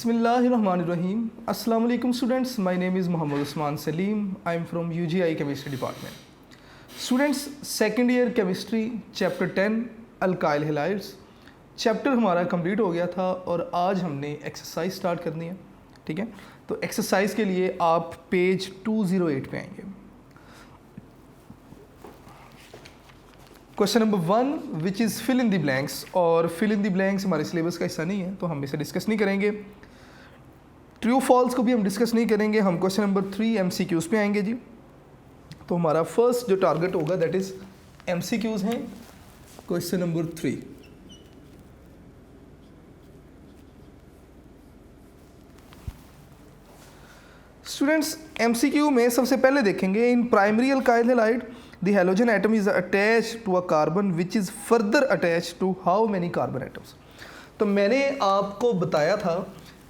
Bismillahirrahmanirrahim. Assalamu alaikum students. My name is Muhammad Usman Salim. I am from UGI Chemistry Department. Students, second year chemistry chapter 10 alkyl halides chapter हमारा complete हो गया था और आज हमने exercise start करनी है. ठीक है, तो एक्सरसाइज के लिए आप पेज 208 पे आएंगे. Question number 1 which is fill in the blanks. और फिल इन द ब्लैंक्स हमारे सिलेबस का हिस्सा नहीं है तो हम इसे डिस्कस नहीं करेंगे. ट्रू फॉल्स को भी हम डिस्कस नहीं करेंगे. हम क्वेश्चन नंबर 3 MCQs पे आएंगे जी. तो हमारा फर्स्ट जो टारगेट होगा दैट इज़ MCQs हैं. Question number 3. स्टूडेंट्स, MCQ में सबसे पहले देखेंगे in primary alkyl halide the halogen atom is attached to a carbon which is further attached to how many carbon atoms. तो मैंने आपको बताया था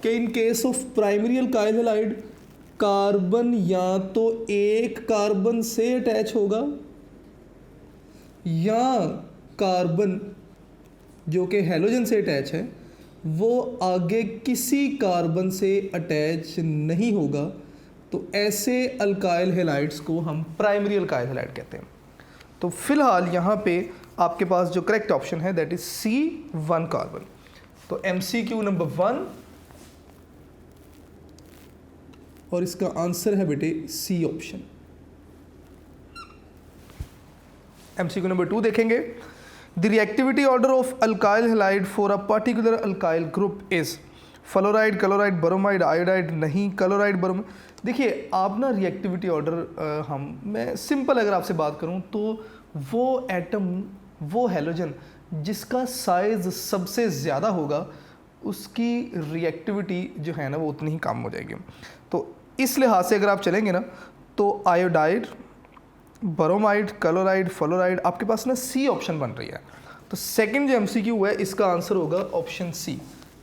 कि in case of primary alkyl halide carbon या तो एक कार्बन से अटैच होगा या कार्बन जो कि हैलोजन से अटैच है वो आगे किसी कार्बन से अटैच नहीं होगा. तो ऐसे अल्काइल हैलाइड्स को हम प्राइमरी अल्काइल हैलाइड कहते हैं. तो फिलहाल यहाँ पे आपके पास जो करेक्ट ऑप्शन है दैट इज C1 कार्बन. तो MCQ नंबर 1 और इसका आंसर है बेटे C ऑप्शन. MCQ नंबर 2 देखेंगे. The reactivity order of alkyl halide for a particular alkyl group is fluoride, chloride, bromide, iodide. नहीं, क्लोराइड, ब्रोमाइड. देखिए आप ना रिएक्टिविटी ऑर्डर मैं सिंपल अगर आपसे बात करूं तो वो एटम, वो हैलोजन जिसका साइज़ सबसे ज़्यादा होगा उसकी रिएक्टिविटी जो है ना वो उतनी ही कम हो जाएगी. तो इस लिहाज से अगर आप चलेंगे ना तो आयोडाइड, ब्रोमाइड, क्लोराइड, फ्लोराइड आपके पास ना C ऑप्शन बन रही है. तो सेकंड जो MCQ है इसका आंसर होगा ऑप्शन C.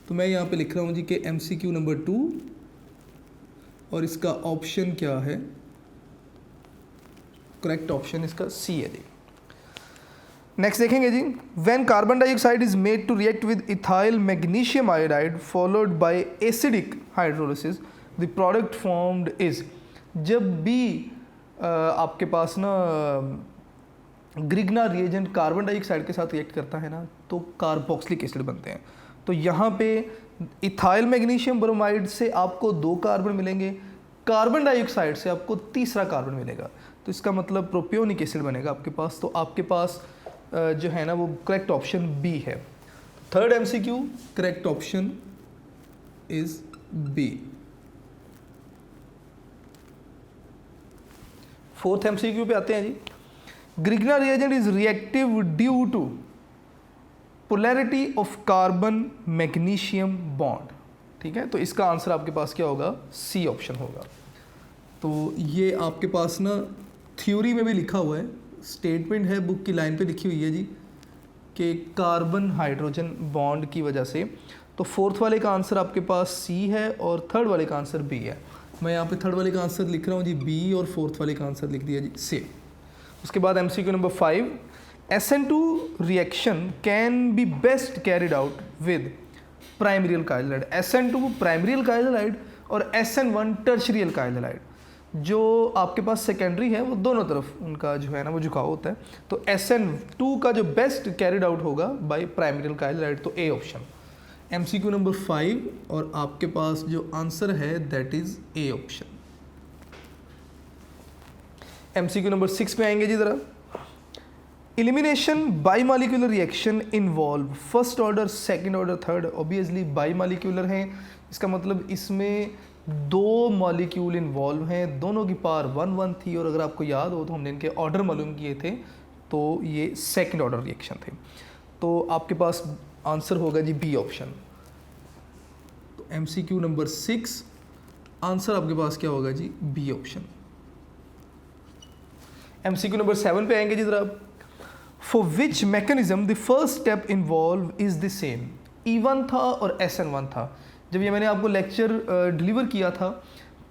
तो मैं यहाँ पे लिख रहा हूँ जी कि MCQ नंबर 2 और इसका ऑप्शन क्या है, करेक्ट ऑप्शन इसका C है जी. नेक्स्ट देखेंगे जी. When carbon dioxide is made to react with ethyl magnesium iodide followed by acidic hydrolysis the product formed is. जब भी आपके पास ना ग्रिग्ना रिएजेंट कार्बन डाइऑक्साइड के साथ रिएक्ट करता है ना तो कार्बोक्सिलिक एसिड बनते हैं. तो यहाँ पे इथाइल मैग्नीशियम ब्रोमाइड से आपको 2 कार्बन मिलेंगे, कार्बन डाइऑक्साइड से आपको तीसरा कार्बन मिलेगा. तो इसका मतलब प्रोपियोनिक एसिड बनेगा आपके पास. तो आपके पास जो है ना वो करेक्ट ऑप्शन B है. Third MCQ correct option is B. Fourth MCQ पे आते हैं जी. Grignard reagent is reactive due to polarity of carbon magnesium bond. ठीक है, तो इसका आंसर आपके पास क्या होगा, C ऑप्शन होगा. तो ये आपके पास ना थ्योरी में भी लिखा हुआ है, स्टेटमेंट है बुक की लाइन पे लिखी हुई है जी कि कार्बन हाइड्रोजन बॉन्ड की वजह से. तो फोर्थ वाले का आंसर आपके पास C है और थर्ड वाले का आंसर B है. मैं यहाँ पे थर्ड वाले का आंसर लिख रहा हूँ जी B और फोर्थ वाले का आंसर लिख दिया जी C. उसके बाद MCQ number 5. SN2 reaction can be best carried out with primary alkyl halide. SN2 primary alkyl halide और SN1 tertiary alkyl halide. जो आपके पास सेकेंडरी है वो दोनों तरफ उनका जो है ना वो झुकाव होता है. तो SN2 का जो बेस्ट कैरिड आउट होगा बाय प्राइमरी अल्काइल हैलाइड. तो A ऑप्शन. MCQ नंबर 5 और आपके पास जो आंसर है that is A option. MCQ number 6 पे आएंगे जी जरा. Elimination bimolecular reaction involve first order, second order, third. Obviously bimolecular हैं, इसका मतलब इसमें 2 मॉलिक्यूल इन्वॉल्व हैं, दोनों की पावर 1 थी. और अगर आपको याद हो तो हमने इनके ऑर्डर मालूम किए थे तो ये सेकंड ऑर्डर रिएक्शन थे. तो आपके पास आंसर होगा जी B ऑप्शन. तो MCQ नंबर 6 आंसर आपके पास क्या होगा जी B ऑप्शन. MCQ नंबर 7 पे आएंगे जी जरा. For which mechanism the first step involved is the same. E1 था और SN1 था. जब ये मैंने आपको लेक्चर डिलीवर किया था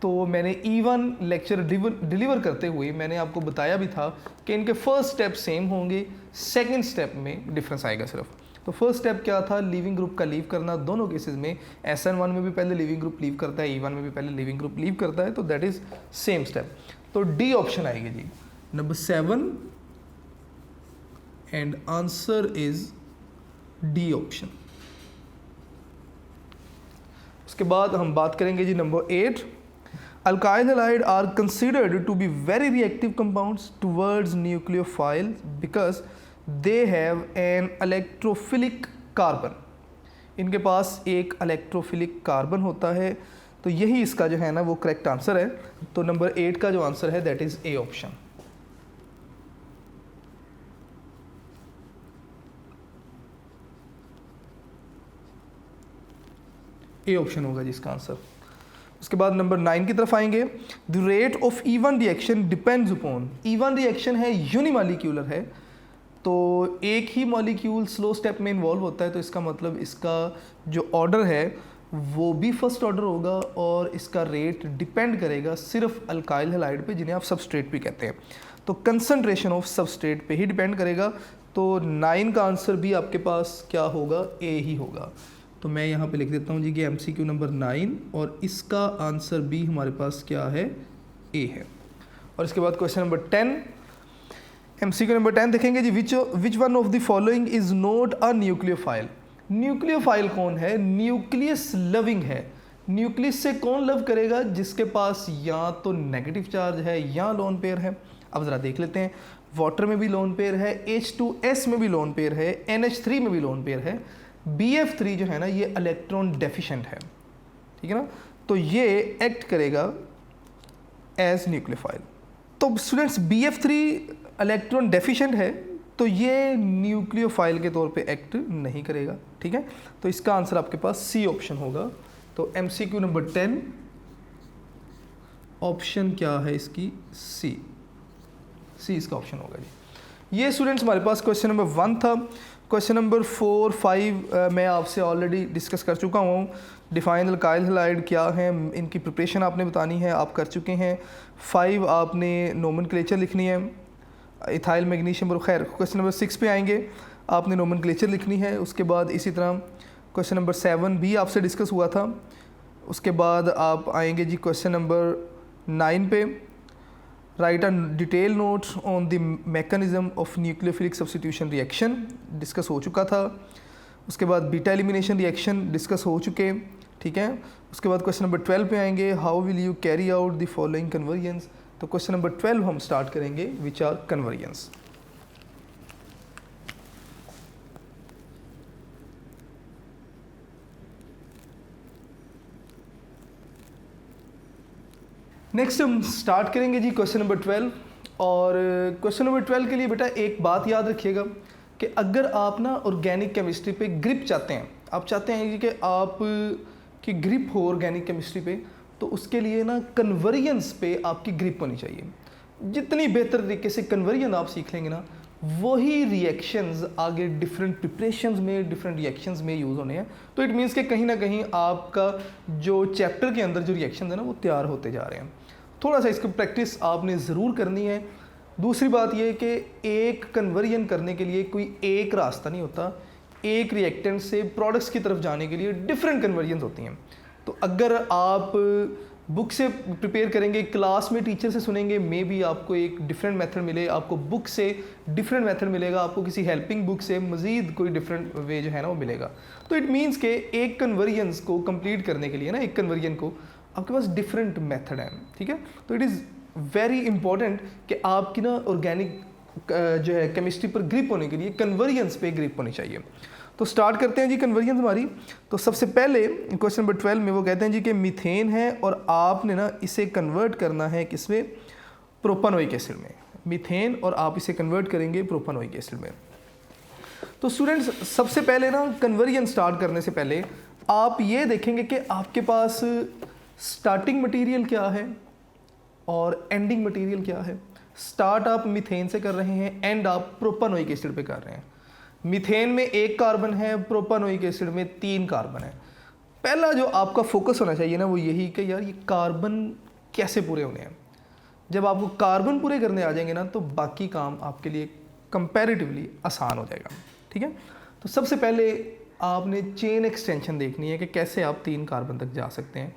तो मैंने E1 लेक्चर डिलीवर करते हुए मैंने आपको बताया भी था कि इनके फर्स्ट स्टेप सेम होंगे, सेकंड स्टेप में डिफरेंस आएगा सिर्फ. तो फर्स्ट स्टेप क्या था, लीविंग ग्रुप का लीव करना। दोनों केसेस में SN1 में भी पहले लीविंग ग्रुप लीव करता है, E1 में भी पहले लीविंग ग्रुप लीव करता है, तो दैट इज सेम स्टेप। तो डी ऑप्शन आएगी जी, number 7 and answer is D option. उसके बाद हम बात करेंगे जी number 8, alkyl halide are considered to be very reactive compounds towards nucleophile because they have an electrophilic carbon. इनके पास एक इलेक्ट्रोफिलिक कार्बन होता है, तो यही इसका जो है ना वो करेक्ट आंसर है। तो नंबर 8 का जो आंसर है that is A option. A option होगा जिसका आंसर। उसके बाद नंबर 9 की तरफ आएंगे, the rate of E1 reaction depends upon. E1 reaction है यूनिमॉलिक्यूलर है, तो एक ही मॉलिक्यूल स्लो स्टेप में इन्वॉल्व होता है, तो इसका मतलब इसका जो ऑर्डर है वो भी फर्स्ट ऑर्डर होगा और इसका रेट डिपेंड करेगा सिर्फ अल्काइल हैलाइड पे, जिन्हें आप सबस्ट्रेट भी कहते हैं। तो कंसंट्रेशन ऑफ सबस्ट्रेट पे ही डिपेंड करेगा। तो 9 का आंसर भी आपके पास क्या होगा, ए ही होगा। तो मैं यहाँ पे लिख देता हूँ जी कि MCQ नंबर 9 और इसका आंसर भी हमारे पास क्या है, ए है। और इसके बाद क्वेश्चन नंबर 10, MCQ नंबर 10 देखेंगे जी, which one of the following is not a nucleophile. Nucleophile कौन है, न्यूक्लियस लविंग है। न्यूक्लियस से कौन लव करेगा, जिसके पास या तो नेगेटिव चार्ज है या लोन पेयर है। अब ज़रा देख लेते हैं, वाटर में भी लोन पेयर है, H2S में भी लोन पेयर है, NH3 में भी लोन पेयर है, BF3 जो है ना ये इलेक्ट्रॉन डेफिशिएंट है, ठीक है ना, तो ये एक्ट करेगा एज न्यूक्लियोफाइल। तो स्टूडेंट्स BF3 इलेक्ट्रॉन डेफिशिएंट है, तो ये न्यूक्लियोफाइल के तौर पे एक्ट नहीं करेगा, ठीक है। तो इसका आंसर आपके पास सी ऑप्शन होगा। तो MCQ नंबर 10 ऑप्शन क्या है इसकी, सी इसका ऑप्शन होगा जी। ये स्टूडेंट्स हमारे पास क्वेश्चन नंबर 1 था। क्वेश्चन नंबर 4, 5 मैं आपसे ऑलरेडी डिस्कस कर चुका हूँ। डिफाइन अल्काइल हैलाइड क्या है, इनकी प्रिपरेशन आपने बतानी है, आप कर चुके हैं। 5 आपने नोमेनक्लेचर लिखनी है, इथाइल मैग्नीशियम और खैर। क्वेश्चन नंबर 6 पे आएंगे, आपने नोमेनक्लेचर लिखनी है। उसके बाद इसी तरह क्वेश्चन नंबर 7 भी आपसे डिस्कस हुआ था। उसके बाद आप आएंगे जी क्वेश्चन नंबर 9 पे, right a detail note on the mechanism of nucleophilic substitution reaction, discuss हो चुका था। उसके बाद बीटा एलिमिनेशन रिएक्शन डिस्कस हो चुके, ठीक है। उसके बाद क्वेश्चन नंबर 12 पे आएंगे, how will you carry out the following convergence. तो क्वेश्चन नंबर 12 हम स्टार्ट करेंगे, विच आर कन्वर्जेंस। नेक्स्ट हम स्टार्ट करेंगे जी क्वेश्चन नंबर 12। और क्वेश्चन नंबर 12 के लिए बेटा एक बात याद रखिएगा कि अगर आप ना ऑर्गेनिक केमिस्ट्री पे ग्रिप चाहते हैं, आप चाहते हैं कि आप की ग्रिप हो ऑर्गेनिक केमिस्ट्री पे, तो उसके लिए ना कन्वर्जेंस पे आपकी ग्रिप होनी चाहिए। जितनी बेहतर तरीके से कन्वर्जन आप सीख लेंगे ना, वही रिएक्शंस आगे डिफरेंट प्रिपरेशंस में, डिफरेंट रिएक्शंस में यूज़ होने हैं। तो इट मीन्स कि कहीं ना कहीं आपका जो चैप्टर के अंदर जो रिएक्शन है ना वो तैयार होते जा रहे हैं। थोड़ा सा इसकी प्रैक्टिस आपने ज़रूर करनी है। दूसरी बात यह कि एक कन्वर्जन करने के लिए कोई एक रास्ता नहीं होता, एक रिएक्टेंट से प्रोडक्ट्स की तरफ जाने के लिए डिफरेंट कन्वर्जन्स होती हैं। तो अगर आप बुक से प्रिपेयर करेंगे, क्लास में टीचर से सुनेंगे, मे बी आपको एक डिफरेंट मेथड मिले, आपको बुक से डिफरेंट मेथड मिलेगा, आपको किसी हेल्पिंग बुक से मज़ीद कोई डिफरेंट वे जो है ना वो मिलेगा। तो इट मीन्स के एक कन्वर्जन्स को कंप्लीट करने के लिए ना, एक कन्वर्जन को आपके पास डिफरेंट मेथड है, ठीक है। तो इट इज़ वेरी इंपॉर्टेंट कि आपकी ना ऑर्गेनिक जो है केमिस्ट्री पर ग्रिप होने के लिए कन्वर्जन्स पे ग्रिप होनी चाहिए। तो स्टार्ट करते हैं जी कन्वर्जन हमारी। तो सबसे पहले क्वेश्चन नंबर 12 में वो कहते हैं जी कि मीथेन है और आपने ना इसे कन्वर्ट करना है किसमें, प्रोपानोइक एसिड में। मीथेन और आप इसे कन्वर्ट करेंगे प्रोपानोइक एसिड में। तो स्टूडेंट्स सबसे पहले ना कन्वर्जन स्टार्ट करने से पहले आप ये देखेंगे कि आपके पास स्टार्टिंग मटेरियल क्या है और एंडिंग मटेरियल क्या है। स्टार्ट आप मीथेन से कर रहे हैं, एंड आप प्रोपानोइक एसिड पे कर रहे हैं। मीथेन में 1 कार्बन है, प्रोपानोइक एसिड में 3 कार्बन है। पहला जो आपका फोकस होना चाहिए ना वो यही कि यार ये कार्बन कैसे पूरे होने हैं। जब आपको कार्बन पूरे करने आ जाएंगे ना तो बाकी काम आपके लिए कंपैरेटिवली आसान हो जाएगा, ठीक है। तो सबसे पहले आपने चेन एक्सटेंशन देखनी है कि कैसे आप 3 कार्बन तक जा सकते हैं।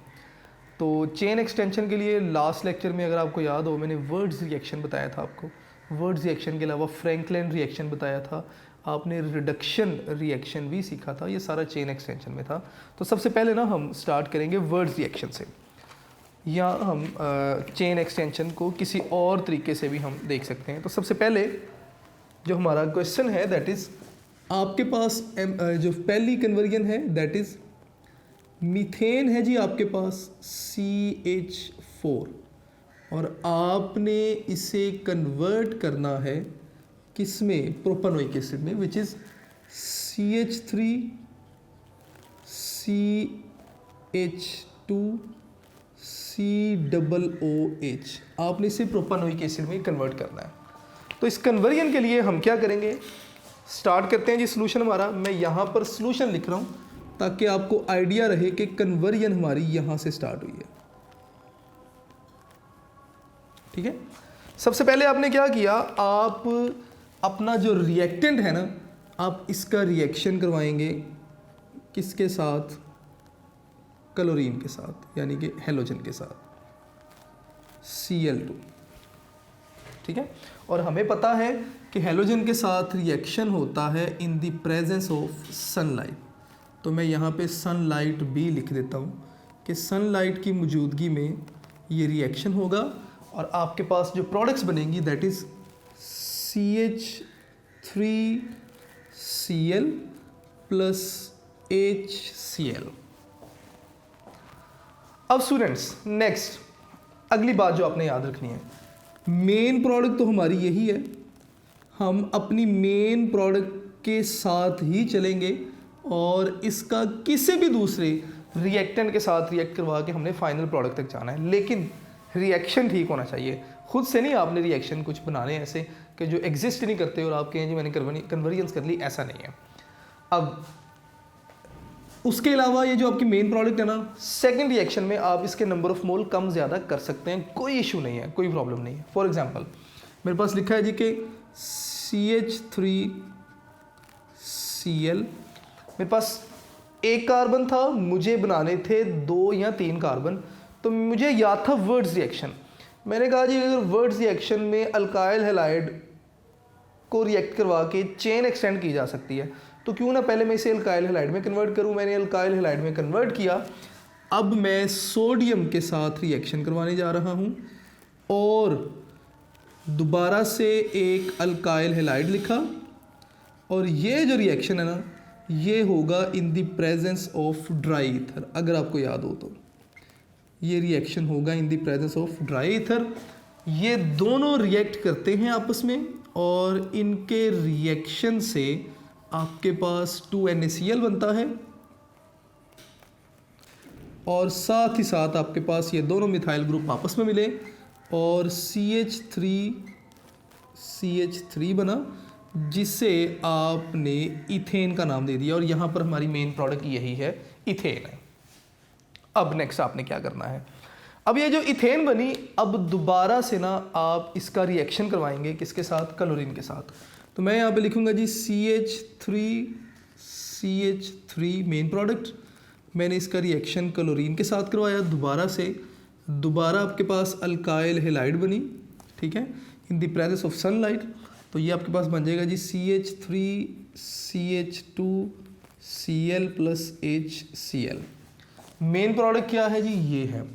तो चेन एक्सटेंशन के लिए लास्ट लेक्चर में अगर आपको याद हो मैंने वर्ड्स रिएक्शन बताया था आपको, वर्ड्स रिएक्शन के अलावा फ्रैंकलिन रिएक्शन बताया था, आपने रिडक्शन रिएक्शन भी सीखा था, ये सारा चेन एक्सटेंशन में था। तो सबसे पहले ना हम स्टार्ट करेंगे वर्ड्स रिएक्शन से, या हम चेन एक्सटेंशन को किसी और तरीके से भी हम देख सकते हैं। तो सबसे पहले जो हमारा क्वेश्चन है दैट इज़, आपके पास जो पहली कन्वर्जन है दैट इज़ मीथेन है जी आपके पास CH4, और आपने इसे कन्वर्ट करना है किस में, प्रोपेनोइक एसिड में, which is CH3 CH2 COOH। आपने इसे प्रोपेनोइक एसिड में कन्वर्ट करना है। तो इस कन्वर्जन के लिए हम क्या करेंगे, स्टार्ट करते हैं जी सॉल्यूशन हमारा। मैं यहाँ पर सॉल्यूशन लिख रहा हूँ ताकि आपको आइडिया रहे कि कन्वर्जन हमारी यहाँ से स्टार्ट हुई है। ठीक है, सबसे पहले आपने क्या किया, आप अपना जो रिएक्टेंट है ना, आप इसका रिएक्शन करवाएंगे किसके साथ, क्लोरीन के साथ, यानी कि हेलोजन के साथ Cl2। ठीक है, और हमें पता है कि हेलोजन के साथ रिएक्शन होता है in the presence of sunlight. तो मैं यहाँ पे सनलाइट भी लिख देता हूँ कि सनलाइट की मौजूदगी में ये रिएक्शन होगा, और आपके पास जो प्रोडक्ट्स बनेंगी that is CH3Cl plus HCl। अब स्टूडेंट्स नेक्स्ट अगली बात जो आपने याद रखनी है, मेन प्रोडक्ट तो हमारी यही है, हम अपनी मेन प्रोडक्ट के साथ ही चलेंगे और इसका किसी भी दूसरे रिएक्टेंट के साथ रिएक्ट करवा के हमने फाइनल प्रोडक्ट तक जाना है। लेकिन रिएक्शन ठीक होना चाहिए, खुद से नहीं आपने रिएक्शन कुछ बनाने ऐसे कि जो एग्जिस्ट नहीं करते और आप कहें जी मैंने कन्वर्जेंस कर ली, ऐसा नहीं है। अब उसके अलावा ये जो आपकी मेन प्रोडक्ट है ना, सेकंड रिएक्शन में आप इसके नंबर ऑफ मोल कम ज़्यादा कर सकते हैं, कोई इशू नहीं है, कोई प्रॉब्लम नहीं है। फॉर एग्जांपल मेरे पास लिखा है जी कि CH3Cl, मेरे पास एक कार्बन था, मुझे बनाने थे 2 या 3 कार्बन, तो मुझे याद था वर्ड्स रिएक्शन। मैंने कहा जी अगर वर्ड्स रिएक्शन में अल्काइल हैलाइड को रिएक्ट करवा के चेन एक्सटेंड की जा सकती है, तो क्यों ना पहले मैं इसे अल्काइल हैलाइड में कन्वर्ट करूं। मैंने अल्काइल हैलाइड में कन्वर्ट किया, अब मैं सोडियम के साथ रिएक्शन करवाने जा रहा हूं, और दोबारा से एक अल्काइल हैलाइड लिखा, और ये जो रिएक्शन है ना, ये होगा in the presence of dry ether. अगर आपको याद हो तो ये रिएक्शन होगा in the presence of dry ether. ये दोनों रिएक्ट करते हैं आपस में, और इनके रिएक्शन से आपके पास 2NaCl बनता है, और साथ ही साथ आपके पास ये दोनों मिथाइल ग्रुप आपस में मिले और CH3 बना, जिसे आपने इथेन का नाम दे दिया, और यहाँ पर हमारी मेन प्रोडक्ट यही है, इथेन है। अब नेक्स्ट आपने क्या करना है, अब ये जो इथेन बनी, अब दोबारा से ना आप इसका रिएक्शन करवाएंगे किसके साथ, क्लोरीन के साथ। तो मैं यहाँ पे लिखूँगा जी CH3 मेन प्रोडक्ट, मैंने इसका रिएक्शन क्लोरीन के साथ करवाया दोबारा से, दोबारा आपके पास अल्काइल हैलाइड बनी, ठीक है, in the presence of sunlight. तो ये आपके पास बन जाएगा जी CH3CH2Cl plus HCl। Main product क्या है जी, ये है।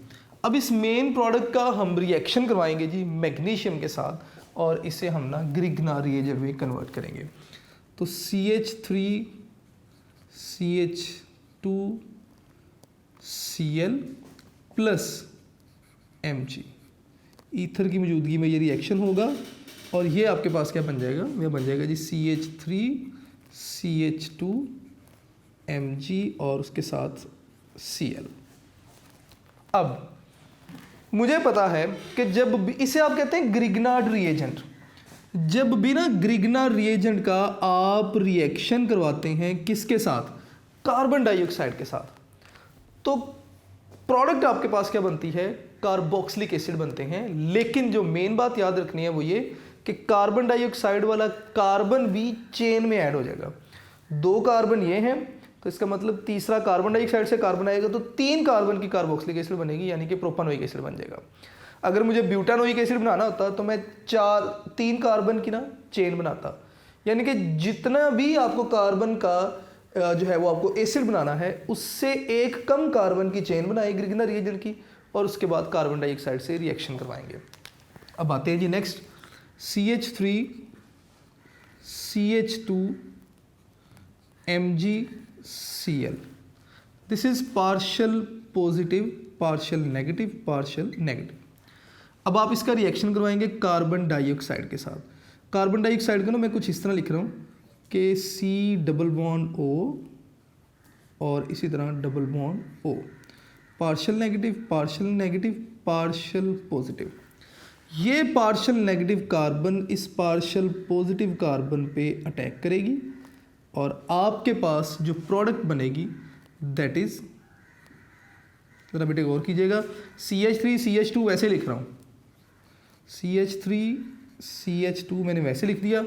अब इस मेन प्रोडक्ट का हम रिएक्शन करवाएंगे जी मैग्नीशियम के साथ, और इसे हम ना ग्रिग्नार रिएजेंट में कन्वर्ट करेंगे। तो CH3CH2Cl प्लस Mg, ईथर की मौजूदगी में ये रिएक्शन होगा, और ये आपके पास क्या बन जाएगा, यह बन जाएगा जी CH3CH2Mg और उसके साथ Cl। अब मुझे पता है कि जब भी इसे आप कहते हैं ग्रिग्नार्ड रिएजेंट, जब भी ना ग्रिग्नार्ड रिएजेंट का आप रिएक्शन करवाते हैं किसके साथ, कार्बन डाइऑक्साइड के साथ, तो प्रोडक्ट आपके पास क्या बनती है, कार्बोक्सिलिक एसिड बनते हैं। लेकिन जो मेन बात याद रखनी है वो ये कि कार्बन डाइऑक्साइड वाला कार्बन भी चेन में ऐड हो जाएगा। 2 कार्बन ये हैं, तो इसका मतलब तीसरा कार्बन डाइऑक्साइड से कार्बन आएगा तो 3 कार्बन की कार्बोक्सिलिक एसिड बनेगी, यानी कि प्रोपानोइक एसिड बन जाएगा। अगर मुझे ब्यूटानोइक एसिड बनाना होता तो मैं 3 कार्बन की ना चेन बनाता, यानी कि जितना भी आपको कार्बन का जो है वो आपको एसिड बनाना है उससे एक कम कार्बन की चेन बनाएगी ग्रिग्ना रिएजेंट की, और उसके बाद कार्बन डाइऑक्साइड से रिएक्शन करवाएंगे। अब आते हैं जी next, CH3 CH2 MgCl, this is partial positive, partial negative, partial negative. अब आप इसका रिएक्शन करवाएंगे कार्बन डाइऑक्साइड के साथ। कार्बन डाइऑक्साइड को ना मैं कुछ इस तरह लिख रहा हूँ कि C≡O और इसी तरह double bond O, partial negative, partial negative, partial positive. ये पार्शियल नेगेटिव कार्बन इस पार्शियल पॉजिटिव कार्बन पे अटैक करेगी और आपके पास जो प्रोडक्ट बनेगी दैट इज, जरा बेटे गौर कीजिएगा, CH3 CH2 वैसे लिख रहा हूँ, CH3 CH2 मैंने वैसे लिख दिया,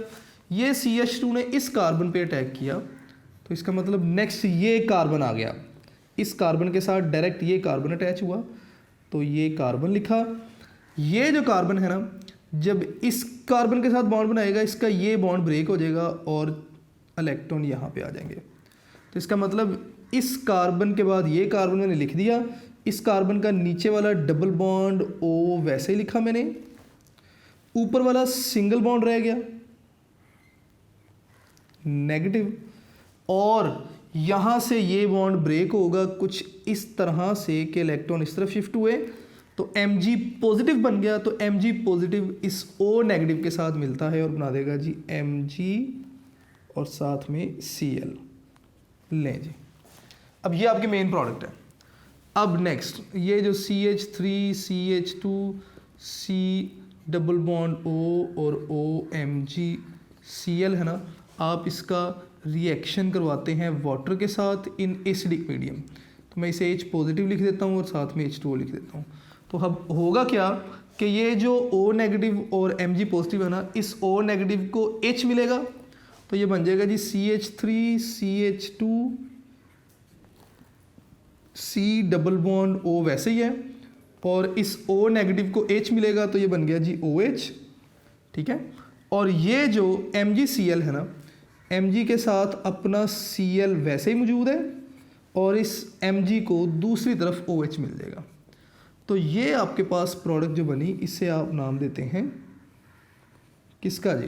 ये CH2 ने इस कार्बन पे अटैक किया तो इसका मतलब नेक्स्ट ये कार्बन आ गया, इस कार्बन के साथ डायरेक्ट ये कार्बन अटैच हुआ तो ये कार्बन लिखा। ये जो कार्बन है ना, जब इस कार्बन के साथ बॉन्ड बनाएगा इसका ये बॉन्ड ब्रेक हो जाएगा और इलेक्ट्रॉन यहाँ पे आ जाएंगे, तो इसका मतलब इस कार्बन के बाद ये कार्बन मैंने लिख दिया, इस कार्बन का नीचे वाला डबल बॉन्ड O वैसे ही लिखा मैंने, ऊपर वाला सिंगल बॉन्ड रह गया नेगेटिव, और यहाँ से ये बॉन्ड ब्रेक होगा कुछ इस तरह से कि इलेक्ट्रॉन इस तरफ शिफ्ट हुए तो Mg पॉजिटिव बन गया, तो Mg पॉजिटिव इस O नेगेटिव के साथ मिलता है और बना देगा जी Mg और साथ में Cl। लें जी, अब ये आपके मेन प्रोडक्ट है। अब नेक्स्ट ये जो CH3 CH2 C double bond O और O MgCl है ना, आप इसका रिएक्शन करवाते हैं वाटर के साथ इन एसिडिक मीडियम, तो मैं इसे H पॉजिटिव लिख देता हूँ और साथ में H2O लिख देता हूँ। तो अब होगा क्या कि ये जो O नेगेटिव और Mg पॉजिटिव है ना, इस O नेगेटिव को H मिलेगा तो ये बन जाएगा जी CH3 CH2 C double bond O वैसे ही है, और इस O नेगेटिव को H मिलेगा तो ये बन गया जी OH, ठीक है। और ये जो MgCl है ना, Mg के साथ अपना Cl वैसे ही मौजूद है और इस Mg को दूसरी तरफ OH मिल जाएगा, तो ये आपके पास प्रोडक्ट जो बनी इसे आप नाम देते हैं किसका जी,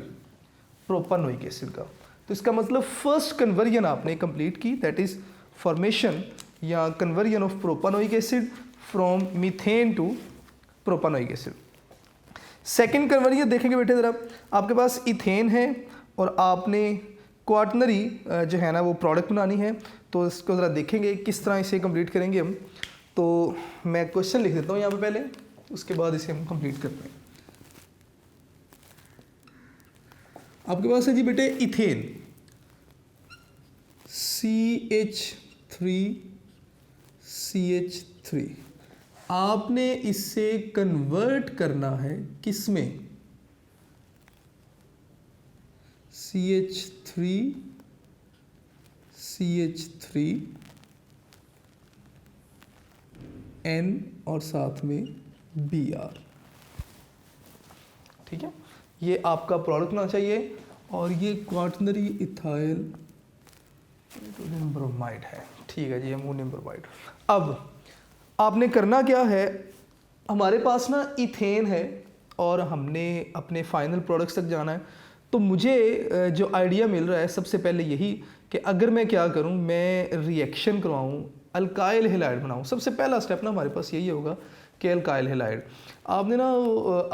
प्रोपानोइक एसिड का। तो इसका मतलब फर्स्ट कन्वर्जन आपने कंप्लीट की, दैट इज फॉर्मेशन या conversion of propanoic acid from methane to propanoic acid. Second conversion देखेंगे बेटे ज़रा, आपके पास इथेन है और आपने क्वाटनरी जो है ना वो प्रोडक्ट बनानी है, तो इसको ज़रा देखेंगे किस तरह इसे कंप्लीट करेंगे हम। तो मैं क्वेश्चन लिख देता हूँ यहाँ पे पहले, उसके बाद इसे हम कंप्लीट करते हैं। आपके पास है जी बेटे इथेन CH3 आपने इससे कन्वर्ट करना है किसमें, CH3 N और साथ में Br, ठीक है। ये आपका प्रोडक्ट होना चाहिए और ये क्वाटनरी इथाइल अमोनियम ब्रोमाइड है, ठीक है जी, अमोनियम ब्रोमाइड। अब आपने करना क्या है, हमारे पास ना इथेन है और हमने अपने फाइनल प्रोडक्ट्स तक जाना है, तो मुझे जो आइडिया मिल रहा है सबसे पहले यही कि अगर मैं क्या करूं, मैं रिएक्शन करवाऊं, अल्काइल हैलाइड बनाऊं। सबसे पहला स्टेप ना हमारे पास यही होगा कि अल्काइल हैलाइड। आपने ना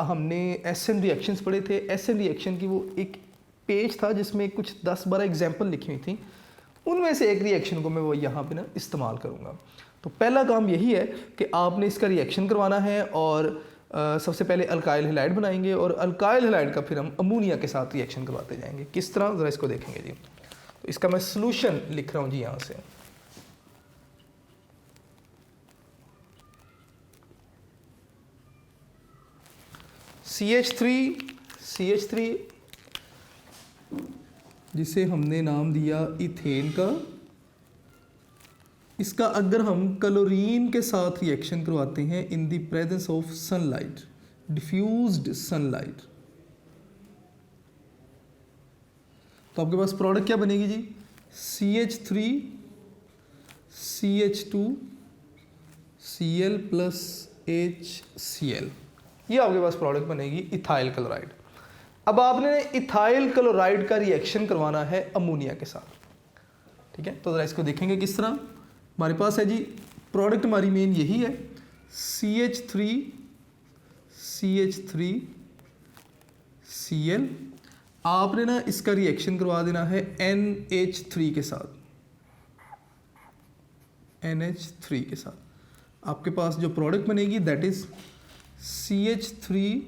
हमने एसएन रिएक्शंस पढ़े थे, एसएन रिएक्शन की वो एक पेज था जिसमें कुछ 10-12 एग्जाम्पल लिखी हुई थी, उनमें से एक रिएक्शन को मैं वो यहाँ पे ना इस्तेमाल करूँगा। तो पहला काम यही है कि आपने इसका रिएक्शन करवाना है और सबसे पहले अल्काइल हैलाइड बनाएंगे और अल्काइल हैलाइड का फिर हम अमोनिया के साथ रिएक्शन करवाते जाएंगे। किस तरह, ज़रा इसको देखेंगे जी। तो इसका मैं सॉल्यूशन लिख रहा हूँ जी यहाँ से। CH3 जिसे हमने नाम दिया इथेन का। इसका अगर हम क्लोरीन के साथ रिएक्शन करवाते हैं in the presence of sunlight, diffused sunlight, तो आपके पास प्रोडक्ट क्या बनेगी जी? CH3 CH2 Cl plus HCl, ये आपके पास प्रोडक्ट बनेगी इथाइल क्लोराइड। अब आपने इथाइल क्लोराइड का रिएक्शन करवाना है अमोनिया के साथ, ठीक है। तो ज़रा इसको देखेंगे किस तरह। हमारे पास है जी प्रोडक्ट, हमारी मेन यही है, CH3 CH3 Cl। आपने ना इसका रिएक्शन करवा देना है NH3 के साथ, NH3 के साथ। आपके पास जो प्रोडक्ट बनेगी that is CH3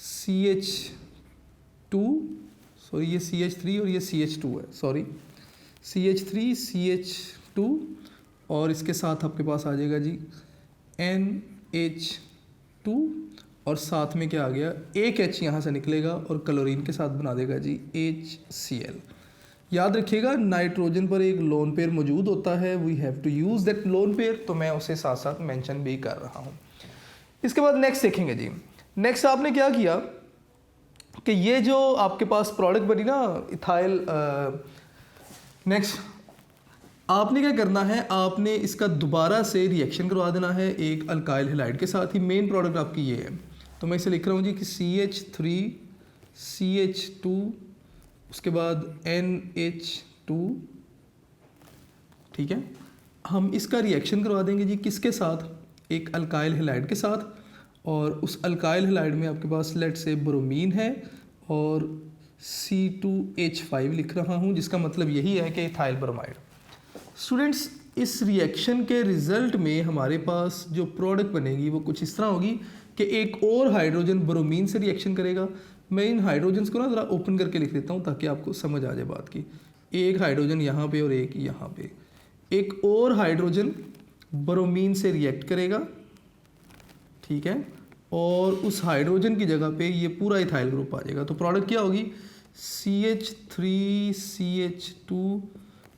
CH2, sorry ये CH3 और ये CH2 है, सॉरी CH3 CH2, और इसके साथ आपके पास आ जाएगा जी NH2, और साथ में क्या आ गया, एक H यहाँ से निकलेगा और क्लोरीन के साथ बना देगा जी HCl। याद रखिएगा नाइट्रोजन पर एक लोन पेयर मौजूद होता है, we have to use that lone pair, तो मैं उसे साथ साथ मेंशन भी कर रहा हूँ। इसके बाद नेक्स्ट देखेंगे जी। नेक्स्ट आपने क्या किया कि ये जो आपके पास प्रोडक्ट बनी ना इथाइल, नेक्स्ट आपने क्या करना है, आपने इसका दोबारा से रिएक्शन करवा देना है एक अल्काइल हैलाइड के साथ ही। मेन प्रोडक्ट आपकी ये है, तो मैं इसे लिख रहा हूँ जी कि CH3 CH2 उसके बाद NH2, ठीक है। हम इसका रिएक्शन करवा देंगे जी किसके साथ, एक अल्काइल हैलाइड के साथ, और उस अल्काइल हैलाइड में आपके पास लेट से ब्रोमीन है और C2H5 लिख रहा हूँ, जिसका मतलब यही है कि इथाइल ब्रोमाइड। स्टूडेंट्स इस रिएक्शन के रिजल्ट में हमारे पास जो प्रोडक्ट बनेगी वो कुछ इस तरह होगी कि एक और हाइड्रोजन ब्रोमीन से रिएक्शन करेगा। मैं इन हाइड्रोजन्स को ना ज़रा ओपन करके लिख देता हूँ ताकि आपको समझ आ जाए बात की। एक हाइड्रोजन यहाँ पे और एक यहाँ पे, एक और हाइड्रोजन ब्रोमीन से रिएक्ट करेगा, ठीक है, और उस हाइड्रोजन की जगह पे ये पूरा इथाइल ग्रुप आ जाएगा। तो प्रोडक्ट क्या होगी, CH3 CH2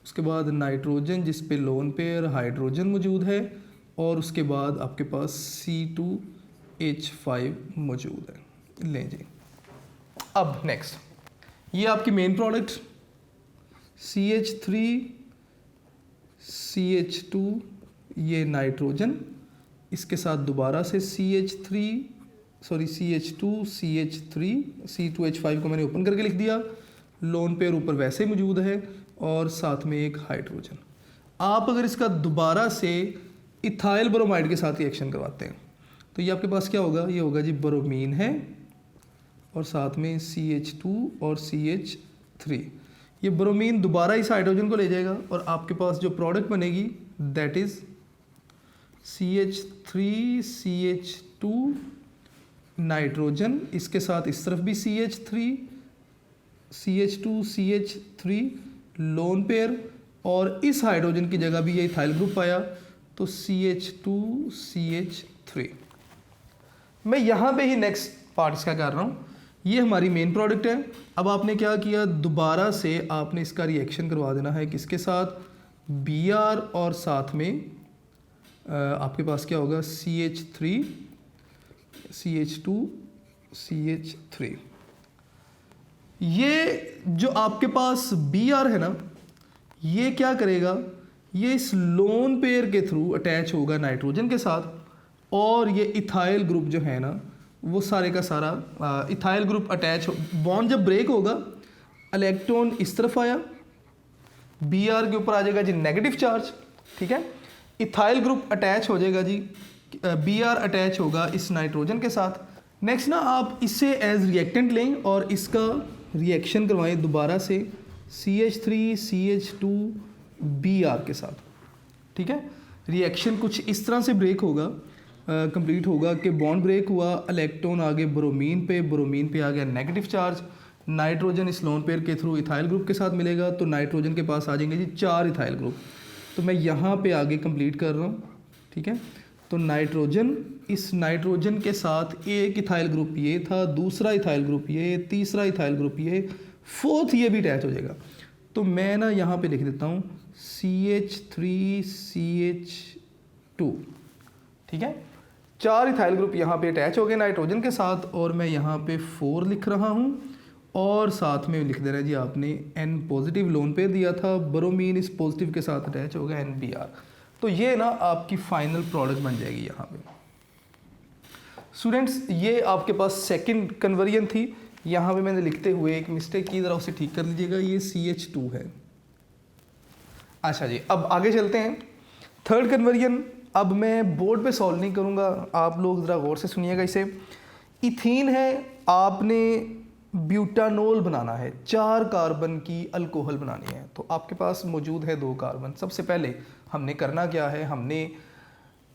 उसके बाद नाइट्रोजन जिस पे लोन पेयर हाइड्रोजन मौजूद है, और उसके बाद आपके पास C2H5 मौजूद है। लें जी, अब नेक्स्ट ये आपकी मेन प्रोडक्ट CH3 CH2, ये नाइट्रोजन, इसके साथ दोबारा से CH2 CH3 C2H5 को मैंने ओपन करके लिख दिया, लोन पेयर ऊपर वैसे ही मौजूद है, और साथ में एक हाइड्रोजन। आप अगर इसका दोबारा से इथाइल ब्रोमाइड के साथ रिएक्शन करवाते हैं तो ये आपके पास क्या होगा, ये होगा जी ब्रोमीन है और साथ में CH2 और CH3। ये ब्रोमीन दोबारा इस हाइड्रोजन को ले जाएगा और आपके पास जो प्रोडक्ट बनेगी that is CH3 CH2 nitrogen, इसके साथ इस तरफ भी CH3 CH2 CH3 lone pair, और इस हाइड्रोजन की जगह भी ये इथाइल ग्रुप आया तो CH2 CH3। मैं यहाँ पे ही नेक्स्ट पार्ट इसका कर रहा हूँ। ये हमारी मेन प्रोडक्ट है। अब आपने क्या किया, दोबारा से आपने इसका रिएक्शन करवा देना है किसके साथ, Br, और साथ में आपके पास क्या होगा CH3 CH2 CH3। ये जो आपके पास Br है ना, ये क्या करेगा, ये इस लोन पेयर के थ्रू अटैच होगा नाइट्रोजन के साथ, और ये इथाइल ग्रुप जो है ना वो सारे का सारा इथाइल ग्रुप अटैच बॉन्ड जब ब्रेक होगा, इलेक्ट्रॉन इस तरफ आया, Br के ऊपर आ जाएगा जी नेगेटिव चार्ज, ठीक है। इथाइल ग्रुप अटैच हो जाएगा जी, Br अटैच होगा इस नाइट्रोजन के साथ। नेक्स्ट ना आप इसे एज रिएक्टेंट लें और इसका रिएक्शन करवाएं दोबारा से CH3 CH2 Br के साथ, ठीक है। रिएक्शन कुछ इस तरह से ब्रेक होगा, कंप्लीट होगा कि बॉन्ड ब्रेक हुआ, इलेक्ट्रॉन आगे ब्रोमीन पे आ गया नेगेटिव चार्ज, नाइट्रोजन इस लोन पेयर के थ्रू इथाइल ग्रुप के साथ मिलेगा, तो नाइट्रोजन के पास आ जाएंगे जी 4 इथाइल ग्रुप। तो मैं यहाँ पे आगे कंप्लीट कर रहा हूँ, ठीक है। तो नाइट्रोजन, इस नाइट्रोजन के साथ एक इथाइल ग्रुप ये था, दूसरा इथाइल ग्रुप ये, तीसरा इथाइल ग्रुप ये, फोर्थ ये भी अटैच हो जाएगा। तो मैं ना यहाँ पे लिख देता हूँ CH3CH2, ठीक है। 4 इथाइल ग्रुप यहाँ पे अटैच हो गए नाइट्रोजन के साथ, और मैं यहाँ पे 4 लिख रहा हूँ, और साथ में लिख देना जी आपने N पॉजिटिव लोन पेयर दिया था, ब्रोमीन इस पॉजिटिव के साथ अटैच हो गया NBr। तो ये ना आपकी फाइनल प्रोडक्ट बन जाएगी यहाँ पे। स्टूडेंट्स ये आपके पास सेकंड कन्वर्जन थी, यहाँ पे मैंने लिखते हुए एक मिस्टेक की, ज़रा उसे ठीक कर लीजिएगा, ये CH2 है। अच्छा जी, अब आगे चलते हैं। थर्ड कन्वर्जन अब मैं बोर्ड पे सॉल्व नहीं करूँगा, आप लोग ज़रा गौर से सुनिएगा इसे। इथीन है, आपने ब्यूटानोल बनाना है, 4 कार्बन की अल्कोहल बनानी है। तो आपके पास मौजूद है 2 कार्बन। सबसे पहले हमने करना क्या है, हमने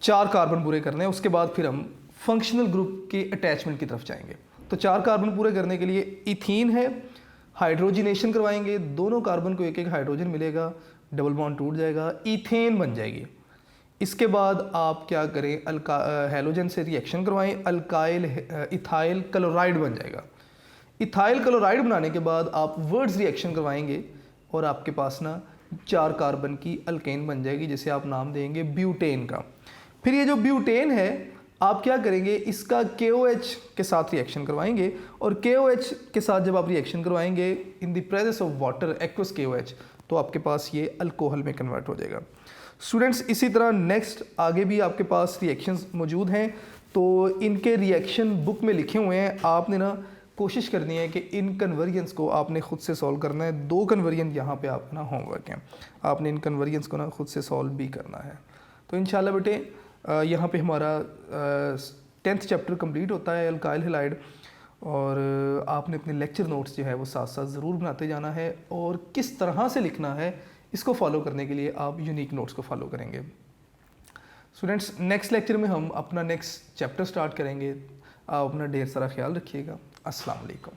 4 कार्बन पूरे करने हैं, उसके बाद फिर हम फंक्शनल ग्रुप के अटैचमेंट की तरफ जाएंगे। तो 4 कार्बन पूरे करने के लिए इथीन है, हाइड्रोजिनेशन करवाएंगे, दोनों कार्बन को एक एक हाइड्रोजन मिलेगा, डबल बॉन्ड टूट जाएगा, इथेन बन जाएगी। इसके बाद आप क्या करें, हैलोजन से रिएक्शन करवाएं, अल्काइल इथाइल क्लोराइड बन जाएगा। इथाइल क्लोराइड बनाने के बाद आप वर्ड्स रिएक्शन करवाएंगे और आपके पास ना 4 कार्बन की अल्केन बन जाएगी, जिसे आप नाम देंगे ब्यूटेन का। फिर ये जो ब्यूटेन है आप क्या करेंगे, इसका KOH के साथ रिएक्शन करवाएंगे, और KOH के साथ जब आप रिएक्शन करवाएंगे in the presence of water aqueous KOH, तो आपके पास ये अल्कोहल में कन्वर्ट हो जाएगा। स्टूडेंट्स इसी तरह नेक्स्ट आगे भी आपके पास रिएक्शंस मौजूद हैं, तो इनके रिएक्शन बुक में लिखे हुए हैं। आपने ना कोशिश करनी है कि इन कन्वर्जन्स को आपने खुद से सॉल्व करना है। 2 कन्वर्जन यहाँ पे आपका ना होमवर्क है, आपने इन कन्वर्जन्स को ना खुद से सॉल्व भी करना है। तो इंशाल्लाह बेटे यहाँ पे हमारा 10th चैप्टर कंप्लीट होता है अल्काइल हैलाइड, और आपने अपने लेक्चर नोट्स जो है वो साथ साथ ज़रूर बनाते जाना है, और किस तरह से लिखना है इसको फॉलो करने के लिए आप यूनिक नोट्स को फॉलो करेंगे। स्टूडेंट्स नेक्स्ट लेक्चर में हम अपना नेक्स्ट चैप्टर स्टार्ट करेंगे। आप अपना ढेर सारा ख्याल रखिएगा। अस्सलाम वालेकुम।